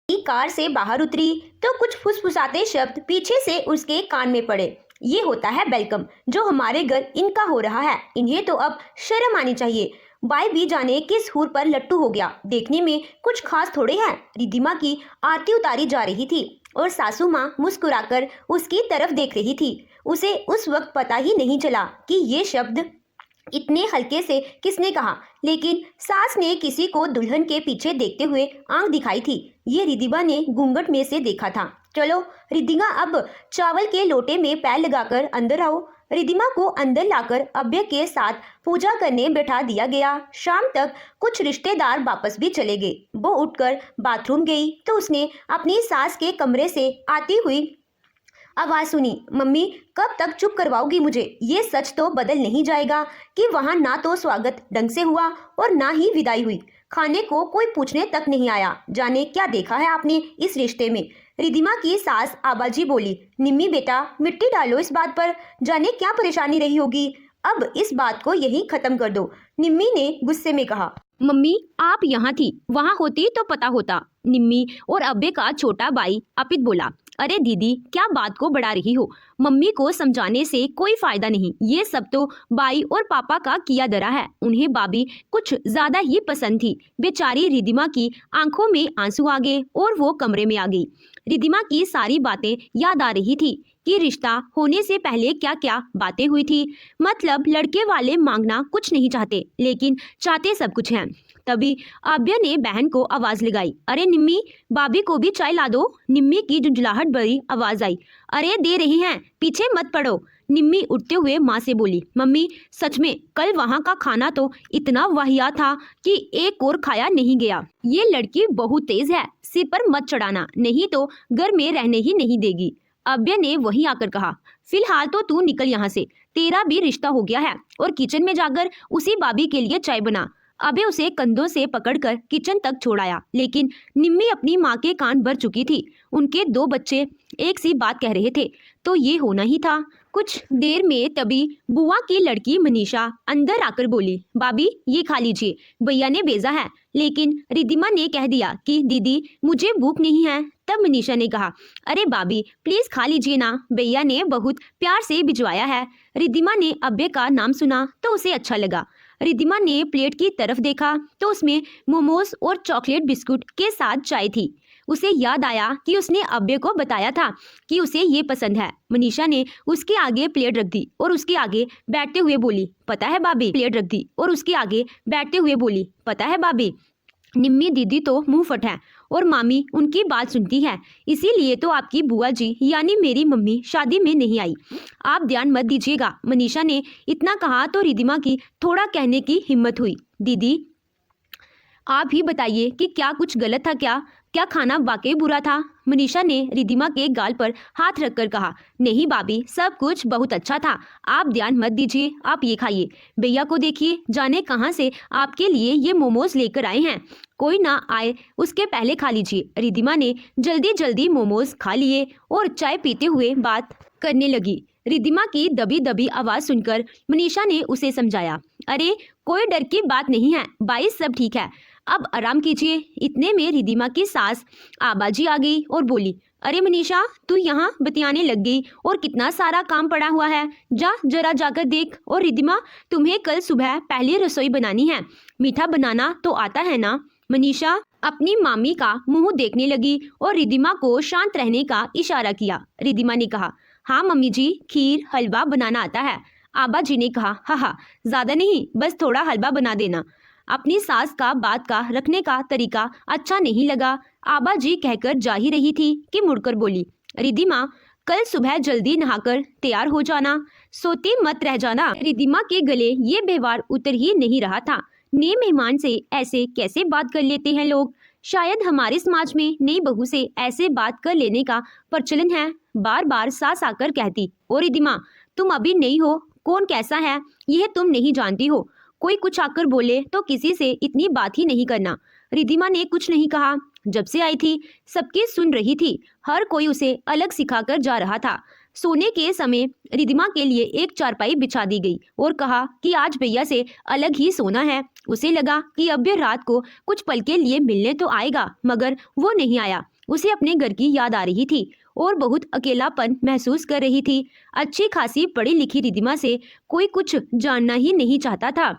Car से बाहर उतरी तो कुछ फुसफुसाते शब्द पीछे से उसके कान में पड़े। ये होता है वेलकम, जो हमारे घर इनका हो रहा है। इन्हें तो अब शर्म आनी चाहिए। बाई भी जाने किस हुर पर लट्टू हो गया। देखने में कुछ खास थोड़े हैं। रिद्धिमा की आरती उतारी जा रही थी और सासू माँ मुस्कुराकर उसकी तरफ देख रही थी। उसे उस वक्त पता ही नहीं चला कि ये शब्द इतने हल्के से किसने कहा, लेकिन सास ने किसी को दुल्हन के पीछे देखते हुए आंख दिखाई थी। ये रिद्धिमा ने घूंघट में से देखा था। चलो रिद्धिमा, अब चावल के लोटे में पैर लगाकर अंदर आओ। रिद्धिमा को अंदर लाकर अभ्य के साथ पूजा करने बैठा दिया गया। शाम तक कुछ रिश्तेदार वापस भी चले गए। वो उठकर बाथरूम गई तो उसने अपनी सास के कमरे से आती हुई आवाज सुनी, मम्मी कब तक चुप करवाओगी मुझे? ये सच तो बदल नहीं जाएगा कि वहां ना तो स्वागत ढंग से हुआ और ना ही विदाई हुई। खाने को कोई पूछने तक नहीं आया। जाने क्या देखा है आपने इस रिश्ते में? रिद्धिमा की सास आबाजी बोली। निम्मी बेटा, मिट्टी डालो इस बात पर। जाने क्या परेशानी रही होगी। अब इस बात को यहीं खत्म कर दो। निम्मी ने गुस्से में कहा। मम्मी आप यहाँ थी, वहाँ होती तो पता होता। निम्मी और अब्बे का छोटा भाई अपित बोला। अरे दीदी, क्या बात को बढ़ा रही हो? मम्मी को समझाने से कोई फायदा नहीं। ये सब तो बाई और पापा का किया धरा है। उन्हें भाभी कुछ ज्यादा ही पसंद थी। बेचारी रिद्धिमा की आंखों में आंसू आ गए और वो कमरे में आ गई। रिद्धिमा की सारी बातें याद आ रही थी कि रिश्ता होने से पहले क्या क्या बातें हुई थी। मतलब लड़के वाले मांगना कुछ नहीं चाहते, लेकिन चाहते सब कुछ हैं। तभी आभ्या ने बहन को आवाज लगाई। अरे निम्मी, भाभी को भी चाय ला दो। निम्मी की झुंझलाहट भरी आवाज आई। अरे दे रही हैं, पीछे मत पड़ो। निम्मी उठते हुए माँ से बोली। मम्मी सच में कल वहाँ का खाना तो इतना वाहियात था कि एक और खाया नहीं गया। ये लड़की बहुत तेज है, सिर पर मत चढ़ाना, नहीं तो घर में रहने ही नहीं देगी। अभ्य ने वहीं आकर कहा। फिलहाल तो तू निकल यहाँ से, तेरा भी रिश्ता हो गया है। और किचन में जाकर उसी भाभी के लिए चाय बना। अभय उसे कंधों से पकड़कर किचन तक छोड़ाया, लेकिन निम्मी अपनी माँ के कान भर चुकी थी। उनके दो बच्चे एक सी बात कह रहे थे, तो ये होना ही था। कुछ देर में तभी बुआ की लड़की मनीषा अंदर आकर बोली। भाभी ये खा लीजिए, भैया ने भेजा है। लेकिन रिद्धिमा ने कह दिया कि दीदी मुझे भूख नहीं है। तब मनीषा ने कहा, अरे भाभी प्लीज खा लीजिए ना, भैया ने बहुत प्यार से भिजवाया है। रिद्धिमा ने अब्बे का नाम सुना तो उसे अच्छा लगा। रिद्धिमा ने प्लेट की तरफ देखा तो उसमें मोमोज और चॉकलेट बिस्कुट के साथ चाय थी। उसे याद आया कि उसने अब्बे को बताया था कि उसे ये पसंद है। मनीषा ने उसके आगे प्लेट रख दी और उसके आगे बैठते हुए बोली, पता है भाभी? प्लेट रख दी और उसके आगे बैठते हुए बोली, पता है भाभी? निम्मी दीदी तो मुंह फट है और मामी उनकी बात सुनती है, इसीलिए तो आपकी बुआ जी यानी मेरी मम्मी शादी में नहीं आई। आप ध्यान मत दीजिएगा। मनीषा ने इतना कहा तो रिद्धिमा की थोड़ा कहने की हिम्मत हुई। दीदी आप ही बताइए कि क्या कुछ गलत था? क्या खाना वाकई बुरा था? मनीषा ने रिद्धिमा के गाल पर हाथ रखकर कहा। नहीं भाभी, सब कुछ बहुत अच्छा था। आप ध्यान मत दीजिए, आप ये खाइए। भैया को देखिए, जाने कहाँ से आपके लिए ये मोमोज लेकर आए हैं। कोई ना आए उसके पहले खा लीजिए। रिद्धिमा ने जल्दी जल्दी मोमोज खा लिए और चाय पीते हुए बात करने लगी। रिद्धिमा की दबी दबी आवाज सुनकर मनीषा ने उसे समझाया। अरे कोई डर की बात नहीं है भाई, सब ठीक है, अब आराम कीजिए। इतने में रिद्धिमा की सास आबाजी आ गई और बोली, अरे मनीषा तू यहाँ बतियाने लग गई और कितना सारा काम पड़ा हुआ है, जा जरा जाकर देख। और रिद्धिमा तुम्हें कल सुबह पहले रसोई बनानी है, मीठा बनाना तो आता है ना? मनीषा अपनी मामी का मुंह देखने लगी और रिद्धिमा को शांत रहने का इशारा किया। रिद्धिमा ने कहा, हाँ मम्मी जी, खीर हलवा बनाना आता है। आबा जी ने कहा, हाँ ज्यादा नहीं, बस थोड़ा हलवा बना देना। अपनी सास का बात का रखने का तरीका अच्छा नहीं लगा। आबा जी कहकर जा ही रही थी कि मुड़कर बोली, रिद्धिमा कल सुबह जल्दी नहाकर तैयार हो जाना, सोती मत रह जाना। रिद्धिमा के गले ये व्यवहार उतर ही नहीं रहा था। नए मेहमान से ऐसे कैसे बात कर लेते हैं लोग? शायद हमारे समाज में नई बहू से ऐसे बात कर लेने का प्रचलन है। बार बार सास आकर कहती, ओ रिद्धिमा तुम अभी नई हो, कौन कैसा है यह तुम नहीं जानती हो। कोई कुछ आकर बोले तो किसी से इतनी बात ही नहीं करना। रिद्धिमा ने कुछ नहीं कहा। जब से आई थी सबकी सुन रही थी, हर कोई उसे अलग सिखाकर जा रहा था। सोने के समय रिद्धिमा के लिए एक चारपाई बिछा दी गई और कहा कि आज भैया से अलग ही सोना है। उसे लगा कि अब भी रात को कुछ पल के लिए मिलने तो आएगा, मगर वो नहीं आया। उसे अपने घर की याद आ रही थी और बहुत अकेलापन महसूस कर रही थी। अच्छी खासी पढ़ी लिखी रिद्धिमा से कोई कुछ जानना ही नहीं चाहता था।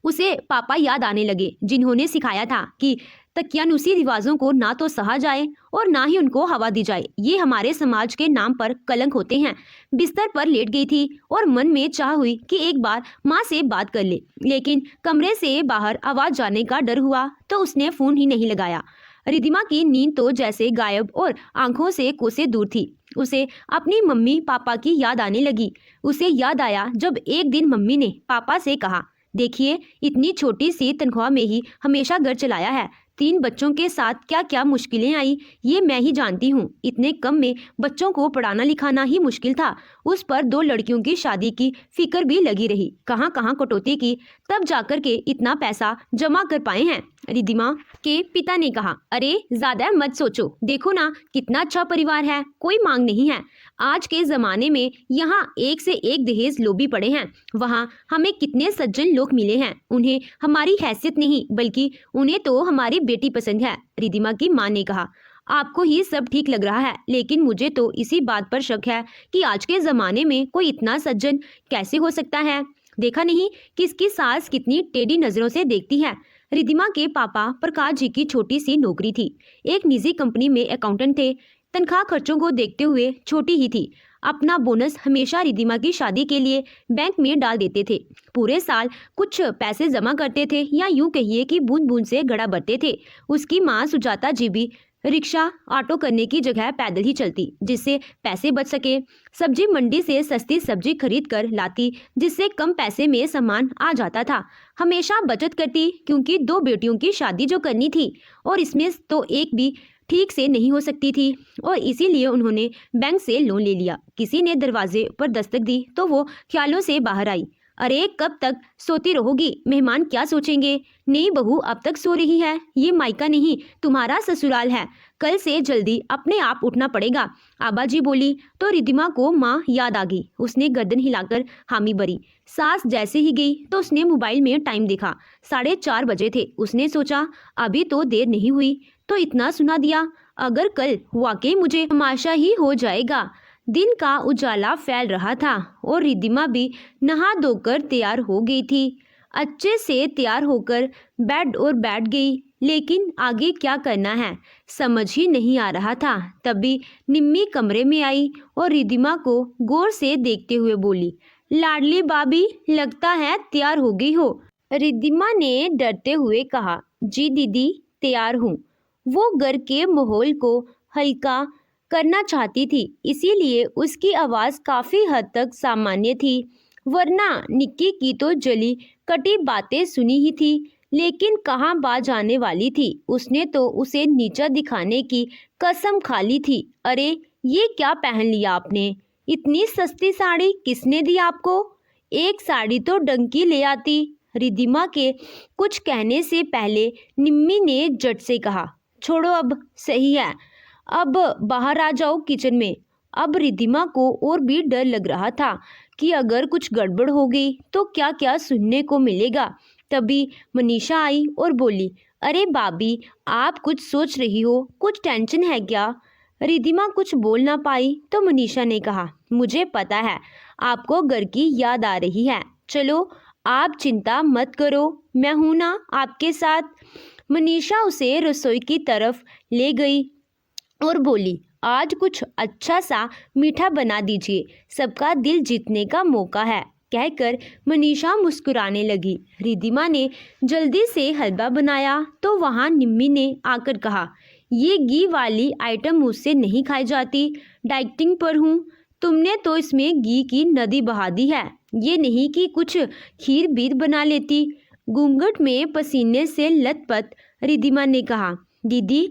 उसे पापा याद आने लगे, जिन्होंने सिखाया था कि तकियानुसी रिवाजों को ना तो सहा जाए और ना ही उनको हवा दी जाए। ये हमारे समाज के नाम पर कलंक होते हैं। बिस्तर पर लेट गई थी और मन में चाह हुई कि एक बार माँ से बात कर ले, लेकिन कमरे से बाहर आवाज जाने का डर हुआ तो उसने फोन ही नहीं लगाया। रिद्धिमा की नींद तो जैसे गायब और आंखों से कोसे दूर थी। उसे अपनी मम्मी पापा की याद आने लगी। उसे याद आया जब एक दिन मम्मी ने पापा से कहा, देखिए इतनी छोटी सी तनख्वाह में ही हमेशा घर चलाया है। 3 बच्चों के साथ क्या क्या मुश्किलें आई ये मैं ही जानती हूँ। इतने कम में बच्चों को पढ़ाना लिखाना ही मुश्किल था। उस पर 2 लड़कियों की शादी की फिक्र भी लगी रही। कहाँ कहाँ कटौती की, तब जाकर के इतना पैसा जमा कर पाए हैं। रिद्धिमा के पिता ने कहा, अरे ज्यादा मत सोचो, देखो ना कितना अच्छा परिवार है, कोई मांग नहीं है। आज के जमाने में यहाँ एक से एक दहेज लोभी पड़े हैं। वहाँ हमें कितने सज्जन लोग मिले हैं, उन्हें हमारी हैसियत नहीं बल्कि उन्हें तो हमारी बेटी पसंद है। रिद्धिमा की माँ ने कहा, आपको ही सब ठीक लग रहा है, लेकिन मुझे तो इसी बात पर शक है कि आज के जमाने में कोई इतना सज्जन कैसे हो सकता है। देखा नहीं किसकी सास कितनी टेढ़ी नजरों से देखती है। रिद्धिमा के पापा प्रकाश जी की छोटी सी नौकरी थी, एक निजी कंपनी में अकाउंटेंट थे। तनख्वाह खर्चों को देखते हुए छोटी ही थी। अपना बोनस हमेशा रिद्धिमा की शादी के लिए बैंक में डाल देते थे। पूरे साल कुछ पैसे जमा करते थे, या यूं कहिए कि बूंद बूंद से घड़ा भरते थे। उसकी माँ सुजाता जी भी रिक्शा ऑटो करने की जगह पैदल ही चलती, जिससे पैसे बच सके। सब्जी मंडी से सस्ती सब्जी खरीद कर लाती, जिससे कम पैसे में सामान आ जाता था। हमेशा बचत करती, क्योंकि 2 बेटियों की शादी जो करनी थी और इसमें तो एक भी ठीक से नहीं हो सकती थी, और इसीलिए उन्होंने बैंक से लोन ले लिया। किसी ने दरवाजे पर दस्तक दी तो वो ख्यालों से बाहर आई। अरे कब तक सोती रहोगी, मेहमान क्या सोचेंगे। नई बहू अब तक सो रही है, ये मायका नहीं तुम्हारा ससुराल है, कल से जल्दी अपने आप उठना पड़ेगा। आबा जी बोली तो रिद्धिमा को माँ याद आ गई। उसने गर्दन हिलाकर हामी भरी। सास जैसे ही गई तो उसने मोबाइल में टाइम देखा, 4:30 बजे थे। उसने सोचा अभी तो देर नहीं हुई तो इतना सुना दिया, अगर कल वाकई मुझे तमाशा ही हो जाएगा। दिन का उजाला फैल रहा था और रिद्धिमा भी नहा धोकर तैयार हो गई थी। अच्छे से तैयार होकर बैठ गई, लेकिन आगे क्या करना है समझ ही नहीं आ रहा था। तभी निम्मी कमरे में आई और रिद्धिमा को गौर से देखते हुए बोली, लाडली भाभी लगता है तैयार हो गई हो। रिद्धिमा ने डरते हुए कहा, जी दीदी तैयार हूँ। वो घर के माहौल को हल्का करना चाहती थी, इसीलिए उसकी आवाज़ काफ़ी हद तक सामान्य थी, वरना निक्की की तो जली कटी बातें सुनी ही थी, लेकिन कहाँ बात आने वाली थी। उसने तो उसे नीचा दिखाने की कसम खा ली थी। अरे ये क्या पहन लिया आपने, इतनी सस्ती साड़ी किसने दी आपको, एक साड़ी तो डंकी ले आती। रिद्धिमा के कुछ कहने से पहले निम्मी ने झट से कहा, छोड़ो अब सही है, अब बाहर आ जाओ किचन में। अब रिद्धिमा को और भी डर लग रहा था कि अगर कुछ गड़बड़ हो गई तो क्या क्या सुनने को मिलेगा। तभी मनीषा आई और बोली, अरे भाभी आप कुछ सोच रही हो, कुछ टेंशन है क्या। रिद्धिमा कुछ बोल ना पाई तो मनीषा ने कहा, मुझे पता है आपको घर की याद आ रही है, चलो आप चिंता मत करो, मैं हूं ना आपके साथ। मनीषा उसे रसोई की तरफ ले गई और बोली, आज कुछ अच्छा सा मीठा बना दीजिए, सबका दिल जीतने का मौका है। कहकर मनीषा मुस्कुराने लगी। रिद्धिमा ने जल्दी से हलवा बनाया तो वहाँ निम्मी ने आकर कहा, ये घी वाली आइटम मुझसे नहीं खाई जाती, डाइटिंग पर हूँ। तुमने तो इसमें घी की नदी बहा दी है, ये नहीं कि कुछ खीर बीर बना लेती। घूंघट में पसीने से लथपथ रिद्धिमा ने कहा, दीदी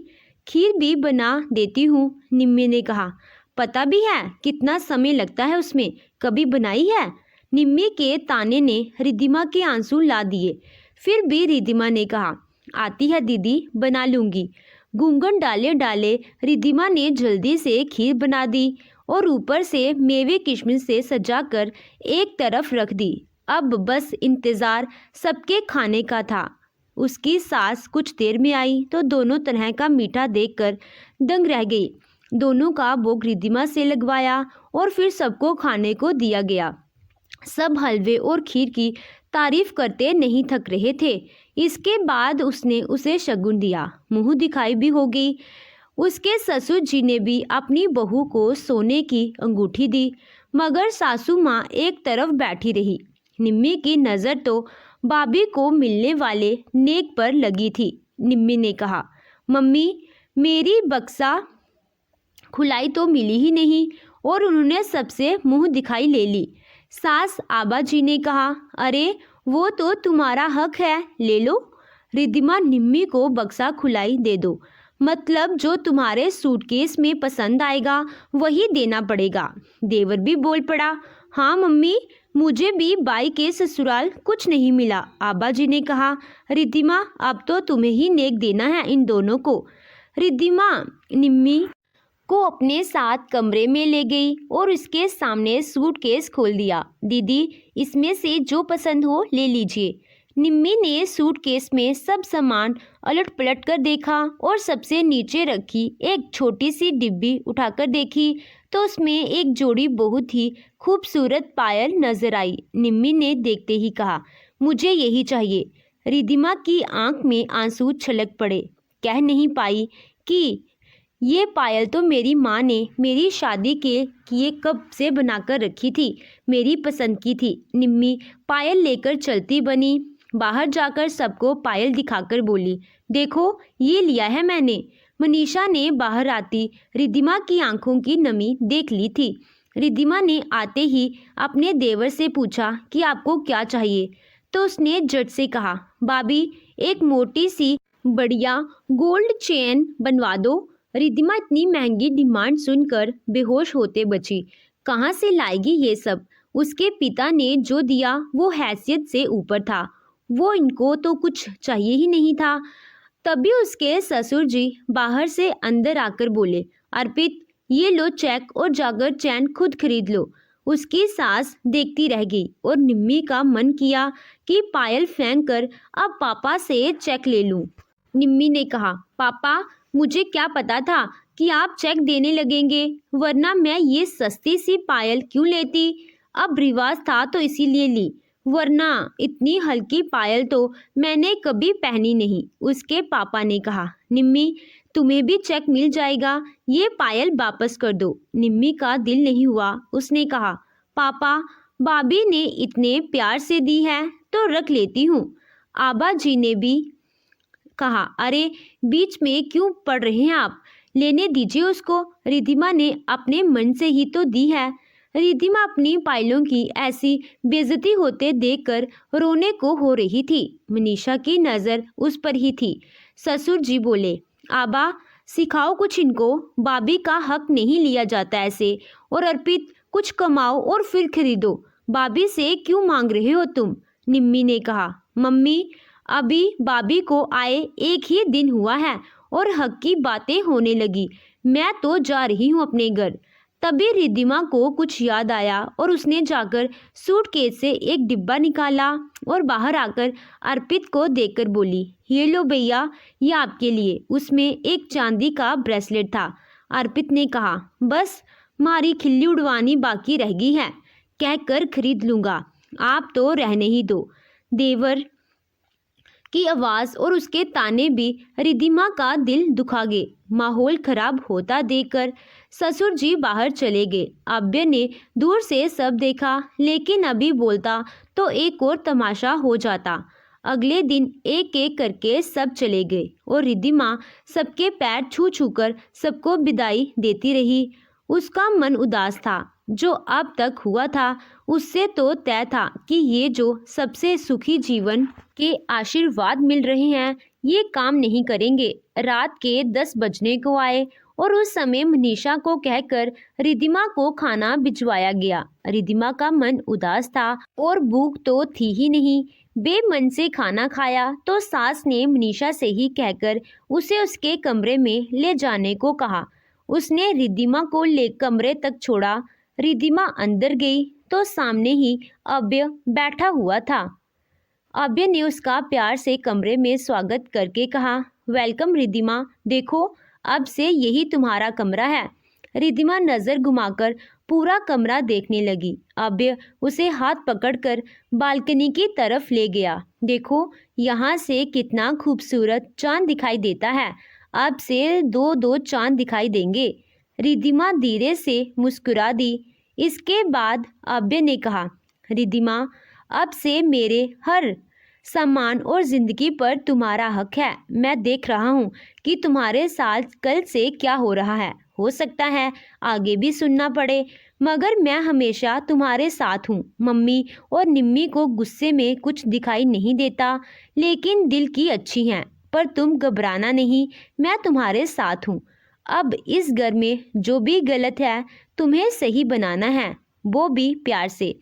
खीर भी बना देती हूँ। निम्मी ने कहा, पता भी है कितना समय लगता है उसमें, कभी बनाई है। निम्मी के ताने ने रिद्धिमा के आंसू ला दिए। फिर भी रिद्धिमा ने कहा, आती है दीदी, बना लूँगी। घूंघट डाले डाले रिद्धिमा ने जल्दी से खीर बना दी और ऊपर से मेवे किशमिश से सजाकर एक तरफ रख दी। अब बस इंतज़ार सबके खाने का था। उसकी सास कुछ देर में आई तो दोनों तरह का मीठा देखकर दंग रह गई। दोनों का भोग रिद्धिमा से लगवाया और फिर सबको खाने को दिया गया। सब हलवे और खीर की तारीफ करते नहीं थक रहे थे। इसके बाद उसने उसे शगुन दिया, मुंह दिखाई भी हो गई। उसके ससुर जी ने भी अपनी बहू को सोने की अंगूठी दी, मगर सासू माँ एक तरफ बैठी रही। निम्मी की नज़र तो भाभी को मिलने वाले नेक पर लगी थी। निम्मी ने कहा, मम्मी मेरी बक्सा खुलाई तो मिली ही नहीं और उन्होंने सबसे मुंह दिखाई ले ली। सास आबा जी ने कहा, अरे वो तो तुम्हारा हक है, ले लो। रिद्धिमा निम्मी को बक्सा खुलाई दे दो, मतलब जो तुम्हारे सूटकेस में पसंद आएगा वही देना पड़ेगा। देवर भी बोल पड़ा, हाँ मम्मी मुझे भी बाई के ससुराल कुछ नहीं मिला। आबा जी ने कहा, रिद्धिमा अब तो तुम्हें ही नेक देना है इन दोनों को। रिद्धिमा निम्मी को अपने साथ कमरे में ले गई और उसके सामने सूटकेस खोल दिया। दीदी इसमें से जो पसंद हो ले लीजिए। निम्मी ने सूटकेस में सब सामान अलट पलट कर देखा और सबसे नीचे रखी एक छोटी सी डिब्बी उठाकर देखी तो उसमें एक जोड़ी बहुत ही खूबसूरत पायल नजर आई। निम्मी ने देखते ही कहा, मुझे यही चाहिए। रिद्धिमा की आंख में आंसू छलक पड़े। कह नहीं पाई कि ये पायल तो मेरी माँ ने मेरी शादी के लिए कब से बनाकर रखी थी, मेरी पसंद की थी। निम्मी पायल लेकर चलती बनी। बाहर जाकर सबको पायल दिखाकर बोली, देखो ये लिया है मैंने। मनीषा ने बाहर आती रिद्धिमा की आंखों की नमी देख ली थी। रिद्धिमा ने आते ही अपने देवर से पूछा कि आपको क्या चाहिए, तो उसने झट से कहा, भाभी एक मोटी सी बढ़िया गोल्ड चेन बनवा दो। रिद्धिमा इतनी महंगी डिमांड सुनकर बेहोश होते बची। कहाँ से लाएगी ये सब? उसके पिता ने जो दिया वो हैसियत से ऊपर था, वो इनको तो कुछ चाहिए ही नहीं था। तभी उसके ससुर जी बाहर से अंदर आकर बोले, अर्पित ये लो चेक और जाकर चैन खुद खरीद लो। उसकी सास देखती रह गई और निम्मी का मन किया कि पायल फेंक कर अब पापा से चेक ले लूं। निम्मी ने कहा, पापा मुझे क्या पता था कि आप चेक देने लगेंगे, वरना मैं ये सस्ती सी पायल क्यों लेती। अब रिवाज था तो इसीलिए ली, वरना इतनी हल्की पायल तो मैंने कभी पहनी नहीं। उसके पापा ने कहा, निम्मी तुम्हें भी चेक मिल जाएगा, ये पायल वापस कर दो। निम्मी का दिल नहीं हुआ। उसने कहा, पापा भाभी ने इतने प्यार से दी है तो रख लेती हूँ। आबा जी ने भी कहा, अरे बीच में क्यों पड़ रहे हैं आप, लेने दीजिए उसको। रिद्धिमा ने अपने मन से ही तो दी है। रिद्धिमा अपनी पायलों की ऐसी बेइज्जती होते देखकर रोने को हो रही थी। मनीषा की नज़र उस पर ही थी। ससुर जी बोले, आबा सिखाओ कुछ इनको, भाभी का हक नहीं लिया जाता ऐसे। और अर्पित कुछ कमाओ और फिर खरीदो, भाभी से क्यों मांग रहे हो तुम। निम्मी ने कहा, मम्मी अभी भाभी को आए एक ही दिन हुआ है और हक की बातें होने लगी, मैं तो जा रही हूँ अपने घर। तभी रिद्धिमा को कुछ याद आया और उसने जाकर सूटकेस से एक डिब्बा निकाला और बाहर आकर अर्पित को देकर बोली, ये लो भैया ये आपके लिए। उसमें एक चांदी का ब्रेसलेट था। अर्पित ने कहा, बस मारी खिल्ली उड़वानी बाकी रह गई है, कहकर खरीद लूँगा, आप तो रहने ही दो। देवर की आवाज़ और उसके ताने भी रिद्धिमा का दिल दुखा गए। माहौल खराब होता देखकर ससुर जी बाहर चले गए। आब्य ने दूर से सब देखा, लेकिन अभी बोलता तो एक और तमाशा हो जाता। अगले दिन एक एक करके सब चले गए और रिद्धिमा सबके पैर छू छू कर सबको विदाई देती रही। उसका मन उदास था। जो अब तक हुआ था उससे तो तय था कि ये जो सबसे सुखी जीवन के आशीर्वाद मिल रहे हैं ये काम नहीं करेंगे। रात के 10 बजने को आए और उस समय मनीषा को कहकर रिद्धिमा को खाना भिजवाया गया। रिद्धिमा का मन उदास था और भूख तो थी ही नहीं। बेमन से खाना खाया तो सास ने मनीषा से ही कहकर उसे उसके कमरे में ले जाने को कहा। उसने रिद्धिमा को ले कमरे तक छोड़ा। रिद्धिमा अंदर गई तो सामने ही अभय बैठा हुआ था। अभय ने उसका प्यार से कमरे में स्वागत करके कहा, वेलकम रिद्धिमा, देखो अब से यही तुम्हारा कमरा है। रिद्धिमा नज़र घुमाकर पूरा कमरा देखने लगी। अभय उसे हाथ पकड़कर बालकनी की तरफ ले गया। देखो यहाँ से कितना खूबसूरत चांद दिखाई देता है। अब से दो दो चांद दिखाई देंगे। रिद्धिमा धीरे से मुस्कुरा दी। इसके बाद अभय ने कहा, रिद्धिमा अब से मेरे हर सम्मान और जिंदगी पर तुम्हारा हक है। मैं देख रहा हूँ कि तुम्हारे साथ कल से क्या हो रहा है। हो सकता है आगे भी सुनना पड़े, मगर मैं हमेशा तुम्हारे साथ हूँ। मम्मी और निम्मी को गुस्से में कुछ दिखाई नहीं देता, लेकिन दिल की अच्छी हैं। पर तुम घबराना नहीं, मैं तुम्हारे साथ हूँ। अब इस घर में जो भी गलत है तुम्हें सही बनाना है, वो भी प्यार से।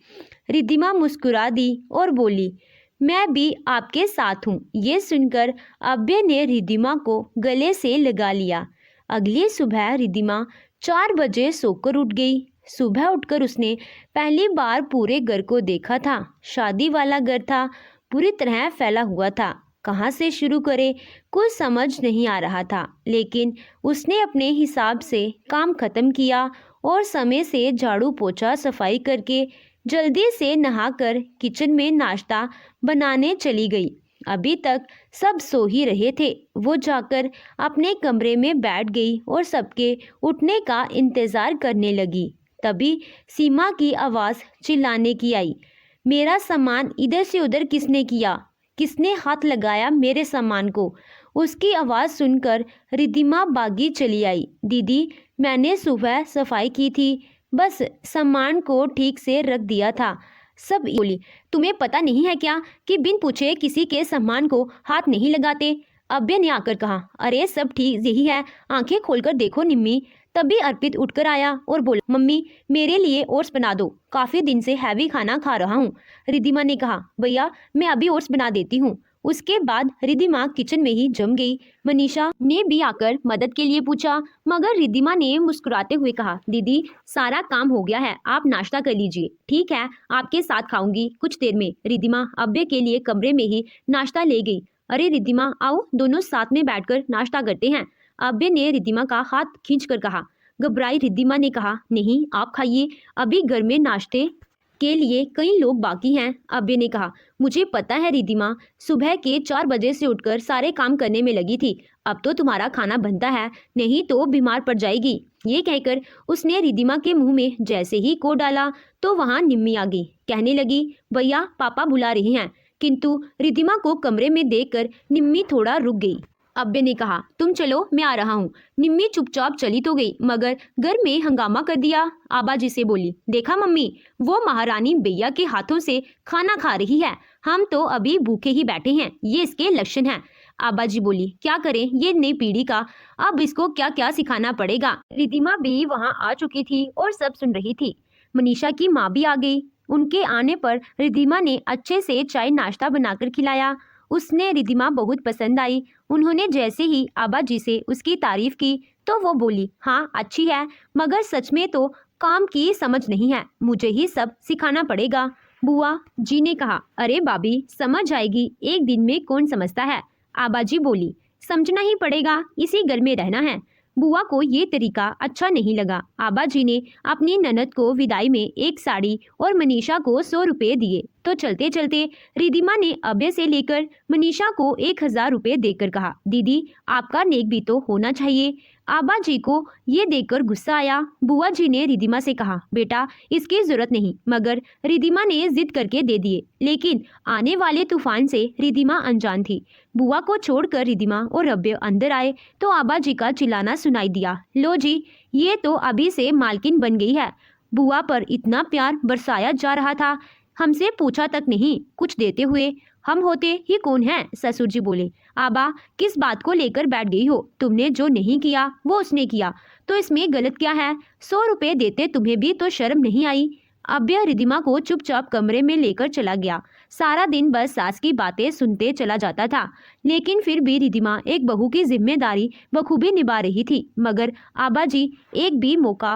रिद्धिमा मुस्कुरा दी और बोली, मैं भी आपके साथ हूँ। ये सुनकर अभय ने रिद्धिमा को गले से लगा लिया। अगली सुबह रिद्धिमा 4 बजे सोकर उठ गई। सुबह उठकर उसने पहली बार पूरे घर को देखा था। शादी वाला घर था, पूरी तरह फैला हुआ था। कहाँ से शुरू करे कुछ समझ नहीं आ रहा था, लेकिन उसने अपने हिसाब से काम खत्म किया और समय से झाड़ू पोछा सफाई करके जल्दी से नहाकर किचन में नाश्ता बनाने चली गई। अभी तक सब सो ही रहे थे। वो जाकर अपने कमरे में बैठ गई और सबके उठने का इंतज़ार करने लगी। तभी सीमा की आवाज़ चिल्लाने की आई, मेरा सामान इधर से उधर किसने किया? किसने हाथ लगाया मेरे सामान को? उसकी आवाज़ सुनकर रिद्धिमा भागी चली आई। दीदी, मैंने सुबह सफाई की थी, बस सामान को ठीक से रख दिया था। सब बोली, तुम्हें पता नहीं है क्या कि बिन पूछे किसी के सामान को हाथ नहीं लगाते? अभय ने आकर कहा, अरे सब ठीक यही है, आंखें खोलकर देखो निम्मी। तभी अर्पित उठकर आया और बोला, मम्मी मेरे लिए ओट्स बना दो, काफ़ी दिन से हैवी खाना खा रहा हूँ। रिद्धिमा ने कहा, भैया मैं अभी ओट्स बना देती हूँ। उसके बाद रिद्धिमा किचन में ही जम गई। मनीषा ने भी आकर मदद के लिए पूछा, मगर रिद्धिमा ने मुस्कुराते हुए कहा, दीदी सारा काम हो गया है, आप नाश्ता कर लीजिए। ठीक है, आपके साथ खाऊंगी कुछ देर में। रिद्धिमा अभय के लिए कमरे में ही नाश्ता ले गई। अरे रिद्धिमा आओ, दोनों साथ में बैठकर नाश्ता करते हैं। अभय ने रिद्धिमा का हाथ खींचकर कहा। घबराई रिद्धिमा ने कहा, नहीं आप खाइए, अभी घर में नाश्ते के लिए कई लोग बाकी हैं। अभय ने कहा, मुझे पता है रिद्धिमा, सुबह के 4 बजे से उठकर सारे काम करने में लगी थी। अब तो तुम्हारा खाना बनता है, नहीं तो बीमार पड़ जाएगी। ये कहकर उसने रिद्धिमा के मुंह में जैसे ही कोट डाला तो वहाँ निम्मी आ गई। कहने लगी, भैया पापा बुला रहे हैं। किंतु रिद्धिमा को कमरे में देखकर निम्मी थोड़ा रुक गई। अभय ने कहा, तुम चलो मैं आ रहा हूँ। निम्मी चुपचाप चली तो गई, मगर घर में हंगामा कर दिया। आबा जी से बोली, देखा मम्मी, वो महारानी भैया के हाथों से खाना खा रही है, हम तो अभी भूखे ही बैठे हैं, ये इसके लक्षण हैं। आबा जी बोली, क्या करें ये नई पीढ़ी का, अब इसको क्या क्या सिखाना पड़ेगा। रिद्धिमा भी वहाँ आ चुकी थी और सब सुन रही थी। मनीषा की माँ भी आ गई। उनके आने पर रिद्धिमा ने अच्छे से चाय नाश्ता बनाकर खिलाया। उसने रिद्धिमा बहुत पसंद आई। उन्होंने जैसे ही आबा जी से उसकी तारीफ की तो वो बोली, हाँ अच्छी है, मगर सच में तो काम की समझ नहीं है, मुझे ही सब सिखाना पड़ेगा। बुआ जी ने कहा, अरे भाभी समझ आएगी, एक दिन में कौन समझता है। आबा जी बोली, समझना ही पड़ेगा, इसी घर में रहना है। बुआ को ये तरीका अच्छा नहीं लगा। आबा जी ने अपनी ननद को विदाई में एक साड़ी और मनीषा को 100 रुपये दिए तो चलते चलते रिद्धिमा ने अभय से लेकर मनीषा को 1000 रुपये देकर कहा, दीदी आपका नेक भी तो होना चाहिए। आबा जी को ये देखकर गुस्सा आया। बुआ जी ने रिद्धिमा से कहा, बेटा इसकी जरूरत नहीं, मगर रिद्धिमा ने जिद करके दे दिए। लेकिन आने वाले तूफान से रिद्धिमा अनजान थी। बुआ को छोड़कर रिद्धिमा और अभय अंदर आए तो आबा जी का चिल्लाना सुनाई दिया, लो जी ये तो अभी से मालकिन बन गई है। बुआ पर इतना प्यार बरसाया जा रहा था, हमसे पूछा तक नहीं कुछ देते हुए। हम होते ही कौन है? ससुर जी बोले, आबा किस बात को लेकर बैठ गई हो? तुमने जो नहीं किया वो उसने किया, तो इसमें गलत क्या है? 100 रुपये देते तुम्हें भी तो शर्म नहीं आई। अभय रिद्धिमा को चुपचाप कमरे में लेकर चला गया। सारा दिन बस सास की बातें सुनते चला जाता था, लेकिन फिर भी रिद्धिमा एक बहू की जिम्मेदारी बखूबी निभा रही थी। मगर आबा जी एक भी मौका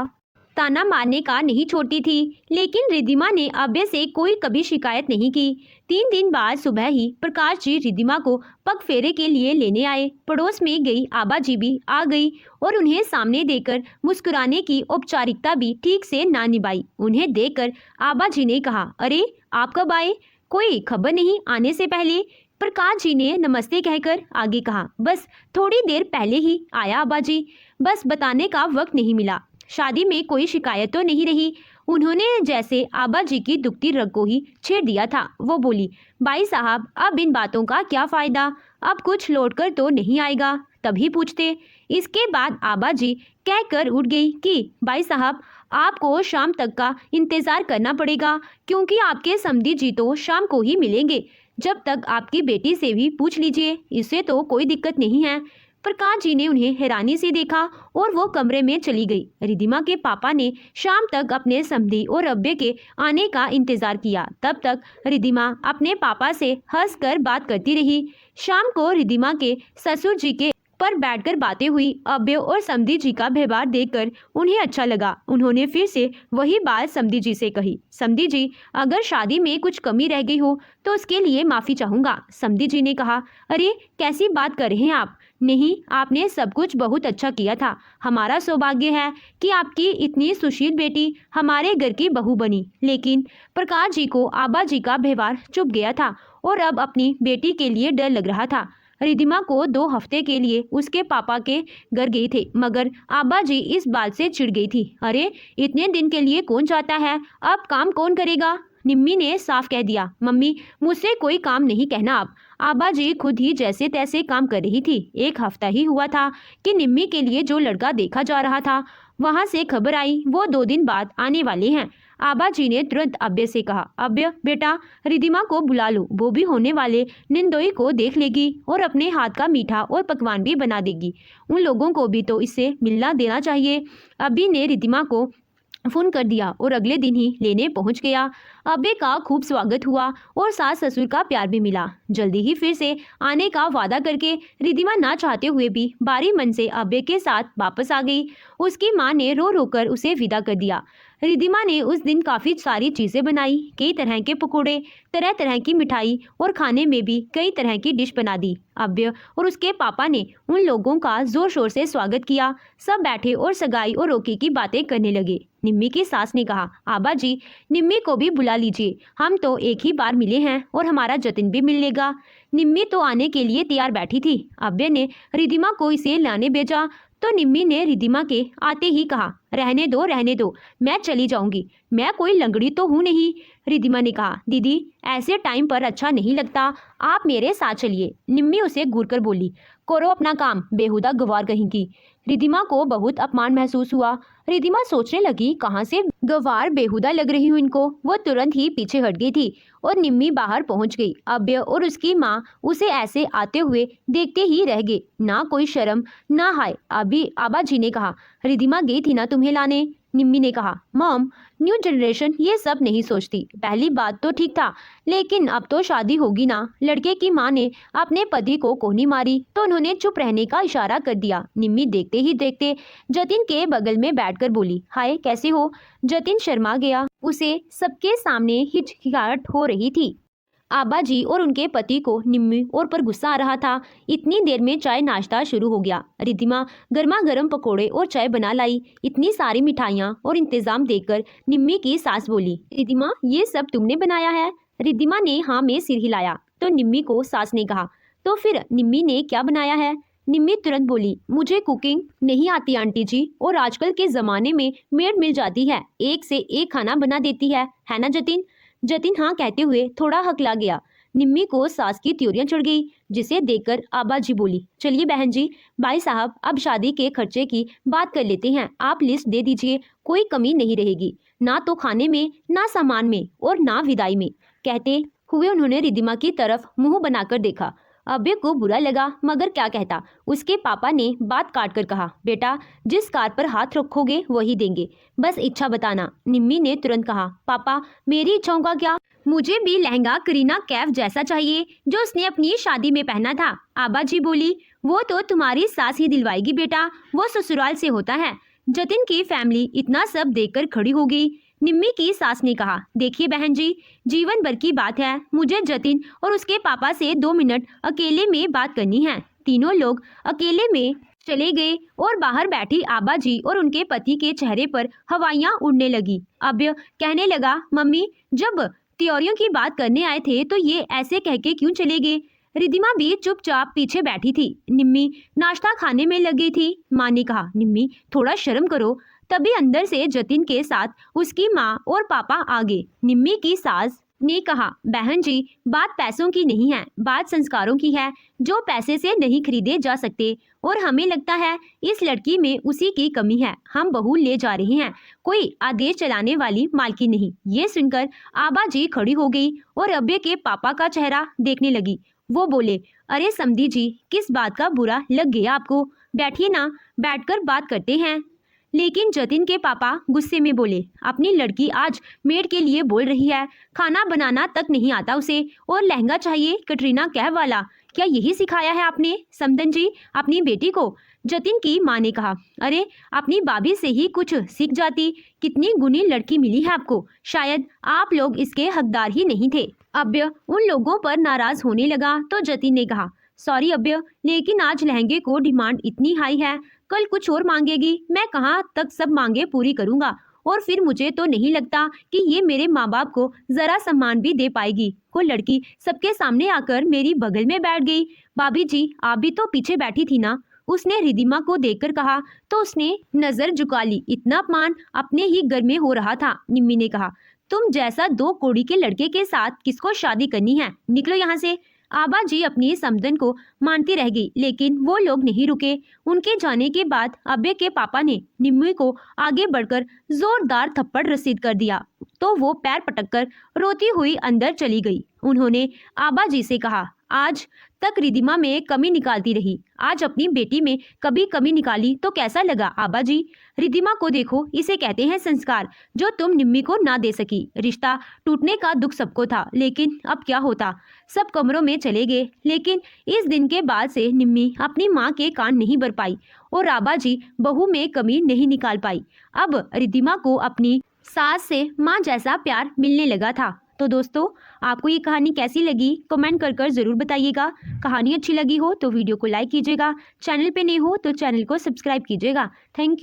ताना मारने का नहीं छोड़ती थी, लेकिन रिद्धिमा ने अभय से कोई कभी शिकायत नहीं की। 3 दिन बाद सुबह ही प्रकाश जी रिद्धिमा को पग फेरे के लिए लेने आए। पड़ोस में गई आबा जी भी आ गई और उन्हें सामने देखकर मुस्कुराने की औपचारिकता भी ठीक से ना निभाई। उन्हें देखकर आबा जी ने कहा, अरे आप कब आए, कोई खबर नहीं आने से पहले। प्रकाश जी ने नमस्ते कहकर आगे कहा, बस थोड़ी देर पहले ही आया आबा जी, बस बताने का वक्त नहीं मिला। शादी में कोई शिकायत तो नहीं रही। उन्होंने जैसे आबा जी की दुखती रग को ही छेड़ दिया था। वो बोली, भाई साहब अब इन बातों का क्या फायदा, अब कुछ लौट कर तो नहीं आएगा, तभी पूछते। इसके बाद आबा जी कहकर उठ गई कि भाई साहब आपको शाम तक का इंतज़ार करना पड़ेगा, क्योंकि आपके समधी जी तो शाम को ही मिलेंगे। जब तक आपकी बेटी से भी पूछ लीजिए, इससे तो कोई दिक्कत नहीं है। प्रकाश जी ने उन्हें हैरानी से देखा और वो कमरे में चली गई। रिद्धिमा के पापा ने शाम तक अपने समधी और अब्बे के आने का इंतजार किया। तब तक रिद्धिमा अपने पापा से हंसकर बात करती रही। शाम को रिद्धिमा के ससुर जी के पर बैठकर बातें हुई। अब्बे और समधी जी का व्यवहार देखकर उन्हें अच्छा लगा। उन्होंने फिर से वही बात समधी जी से कही, समधी जी अगर शादी में कुछ कमी रह गई हो तो उसके लिए माफ़ी चाहूँगा। समधी जी ने कहा, अरे कैसी बात कर रहे हैं आप, नहीं आपने सब कुछ बहुत अच्छा किया था। हमारा सौभाग्य है कि आपकी इतनी सुशील बेटी हमारे घर की बहू बनी। लेकिन प्रकाश जी को आबा जी का व्यवहार चुभ गया था और अब अपनी बेटी के लिए डर लग रहा था। रिद्धिमा को 2 हफ्ते के लिए उसके पापा के घर गई थे, मगर आबा जी इस बात से चिढ़ गई थी। अरे इतने दिन के लिए कौन जाता है, अब काम कौन करेगा। निम्मी ने साफ कह दिया, मम्मी मुझसे कोई काम नहीं कहना आप। आबा जी खुद ही जैसे तैसे काम कर रही थी। 1 हफ्ता ही हुआ था कि निम्मी के लिए जो लड़का देखा जा रहा था वहाँ से खबर आई वो 2 दिन बाद आने वाले हैं। आबा जी ने तुरंत अब्बे से कहा, अब्बे बेटा रिद्धिमा को बुला लो, वो भी होने वाले निंदोई को देख लेगी और अपने हाथ का मीठा और पकवान भी बना देगी। उन लोगों को भी तो इससे मिलना देना चाहिए। अब्बी ने रिद्धिमा को फ़ोन कर दिया और अगले दिन ही लेने पहुंच गया। अब्बे का खूब स्वागत हुआ और सास ससुर का प्यार भी मिला। जल्दी ही फिर से आने का वादा करके रिद्धिमा ना चाहते हुए भी बारी मन से अब्बे के साथ वापस आ गई। उसकी माँ ने रो रो कर उसे विदा कर दिया। रिद्धिमा ने उस दिन काफ़ी सारी चीज़ें बनाई, कई तरह के पकोड़े, तरह तरह की मिठाई और खाने में भी कई तरह की डिश बना दी। अब्बे और उसके पापा ने उन लोगों का जोर शोर से स्वागत किया। सब बैठे और सगाई और रोकी की बातें करने लगे। निम्मी की सास ने कहा, आबा जी निम्मी को भी बुला लीजिए, हम तो एक ही बार मिले हैं और हमारा जतिन भी मिल लेगा। निम्मी तो आने के लिए तैयार बैठी थी। अब्बे ने रिद्धिमा को इसे लाने भेजा तो निम्मी ने रिद्धिमा के आते ही कहा, रहने दो, मैं चली जाऊंगी, मैं कोई लंगड़ी तो हूँ नहीं। रिद्धिमा ने कहा, दीदी ऐसे टाइम पर अच्छा नहीं लगता, आप मेरे साथ चलिए। निम्मी उसे घूरकर बोली, करो अपना काम, बेहुदा गवार कहीं की। रिद्धिमा को बहुत अपमान महसूस हुआ। रिद्धिमा सोचने लगी, कहाँ से गवार बेहुदा लग रही हूँ इनको। वो तुरंत ही पीछे हट गई थी और निम्मी बाहर पहुंच गई। अब्बे और उसकी माँ उसे ऐसे आते हुए देखते ही रह गए, ना कोई शर्म ना हाय। अभी आबा जी ने कहा, रिद्धिमा गई थी ना तुम्हें लाने। निम्मी ने कहा, मॉम न्यू जनरेशन ये सब नहीं सोचती। पहली बात तो ठीक था, लेकिन अब तो शादी होगी ना। लड़के की माँ ने अपने पति को कोहनी मारी तो उन्होंने चुप रहने का इशारा कर दिया। निम्मी देखते ही देखते जतिन के बगल में बैठकर बोली, हाय कैसे हो। जतिन शर्मा गया, उसे सबके सामने हिचकिचाहट हो रही थी। आबा जी और उनके पति को निम्मी और पर गुस्सा आ रहा था। इतनी देर में चाय नाश्ता शुरू हो गया। रिद्धिमा गर्मा गर्म पकोड़े और चाय बना लाई। इतनी सारी मिठाइयाँ और इंतजाम देखकर निम्मी की सास बोली, रिद्धिमा ये सब तुमने बनाया है। रिद्धिमा ने हाँ में सिर हिलाया तो निम्मी को सास ने कहा, तो फिर निम्मी ने क्या बनाया है। निम्मी तुरंत बोली, मुझे कुकिंग नहीं आती आंटी जी, और आजकल के ज़माने में मेड मिल जाती है, एक से एक खाना बना देती है ना जतिन। जतिन हाँ कहते हुए थोड़ा हकला गया। निम्मी को सास की त्योरियां चढ़ गई, जिसे देखकर आबा जी बोली, चलिए बहन जी, भाई साहब अब शादी के खर्चे की बात कर लेते हैं। आप लिस्ट दे दीजिए, कोई कमी नहीं रहेगी, ना तो खाने में, ना सामान में और ना विदाई में। कहते हुए उन्होंने रिद्धिमा की तरफ मुंह बनाकर देखा। अब्बे को बुरा लगा, मगर क्या कहता। उसके पापा ने बात काट कर कहा, बेटा जिस कार पर हाथ रखोगे वही देंगे, बस इच्छा बताना। निम्मी ने तुरंत कहा, पापा मेरी इच्छाओं का क्या, मुझे भी लहंगा करीना कैफ जैसा चाहिए जो उसने अपनी शादी में पहना था। आबा जी बोली, वो तो तुम्हारी सास ही दिलवाएगी बेटा, वो ससुराल से होता है। जतिन की फैमिली इतना सब देखकर खड़ी हो गई। निम्मी की सास ने कहा, देखिए बहन जी, जीवन भर की बात है, मुझे जतिन और उसके पापा से 2 मिनट अकेले में बात करनी है। तीनों लोग अकेले में चले गए और बाहर बैठी आबा जी और उनके पति के चेहरे पर हवाइयां उड़ने लगी। अभ्य कहने लगा, मम्मी जब त्योरियों की बात करने आए थे तो ये ऐसे कह के क्यों चले गए? रिधिमा भी चुपचाप पीछे बैठी थी। निम्मी नाश्ता खाने में लग गई थी। माँ ने कहा, निम्मी थोड़ा शर्म करो। तभी अंदर से जतिन के साथ उसकी माँ और पापा आ गए। निम्मी की सास ने कहा, बहन जी बात पैसों की नहीं है, बात संस्कारों की है जो पैसे से नहीं खरीदे जा सकते, और हमें लगता है इस लड़की में उसी की कमी है। हम बहू ले जा रहे हैं, कोई आदेश चलाने वाली मालकी नहीं। ये सुनकर आबा जी खड़ी हो गई और अब्बे के पापा का चेहरा देखने लगी। वो बोले, अरे समधी जी, किस बात का बुरा लग गया आपको? बैठिए ना, बैठकर बात करते हैं। लेकिन जतिन के पापा गुस्से में बोले, अपनी लड़की आज मेड के लिए बोल रही है, खाना बनाना तक नहीं आता उसे, और लहंगा चाहिए कटरीना कैफ वाला। क्या यही सिखाया है आपने समधन जी अपनी बेटी को? जतिन की माँ ने कहा, अरे अपनी भाभी से ही कुछ सीख जाती, कितनी गुणी लड़की मिली है आपको, शायद आप लोग इसके हकदार ही नहीं थे। अभ्य उन लोगों पर नाराज होने लगा तो जतिन ने कहा, सॉरी अभ्य, लेकिन आज लहंगे को डिमांड इतनी हाई है, कल कुछ और मांगेगी, मैं कहाँ तक सब मांगे पूरी करूंगा, और फिर मुझे तो नहीं लगता कि ये मेरे माँ बाप को जरा सम्मान भी दे पाएगी। वो लड़की सबके सामने आकर मेरी बगल में बैठ गई। भाभी जी आप भी तो पीछे बैठी थी ना? उसने रिधिमा को देखकर कहा तो उसने नजर झुका ली। इतना अपमान अपने ही घर में हो रहा था। निम्मी ने कहा, तुम जैसा 2 कौड़ी के लड़के के साथ किसको शादी करनी है, निकलो यहाँ से। आबा जी अपनी समधन को मानती रह गई, लेकिन वो लोग नहीं रुके। उनके जाने के बाद अब्बे के पापा ने निम्मी को आगे बढ़कर जोरदार थप्पड़ रसीद कर दिया तो वो पैर पटककर रोती हुई अंदर चली गई। उन्होंने आबा जी से कहा, आज तक रिधिमा में कमी निकालती रही, आज अपनी बेटी में कभी कमी निकाली तो कैसा लगा आबा जी? रिधिमा को देखो, इसे कहते हैं संस्कार, जो तुम निम्मी को ना दे सकी। रिश्ता टूटने का दुख सबको था, लेकिन अब क्या होता, सब कमरों में चले गए। लेकिन इस दिन के बाद से निम्मी अपनी माँ के कान नहीं भर पाई और आबा जी बहू में कमी नहीं निकाल पाई। अब रिधिमा को अपनी सास से माँ जैसा प्यार मिलने लगा था। तो दोस्तों, आपको ये कहानी कैसी लगी कमेंट कर ज़रूर बताइएगा। कहानी अच्छी लगी हो तो वीडियो को लाइक कीजिएगा, चैनल पे नए हो तो चैनल को सब्सक्राइब कीजिएगा। Thank you.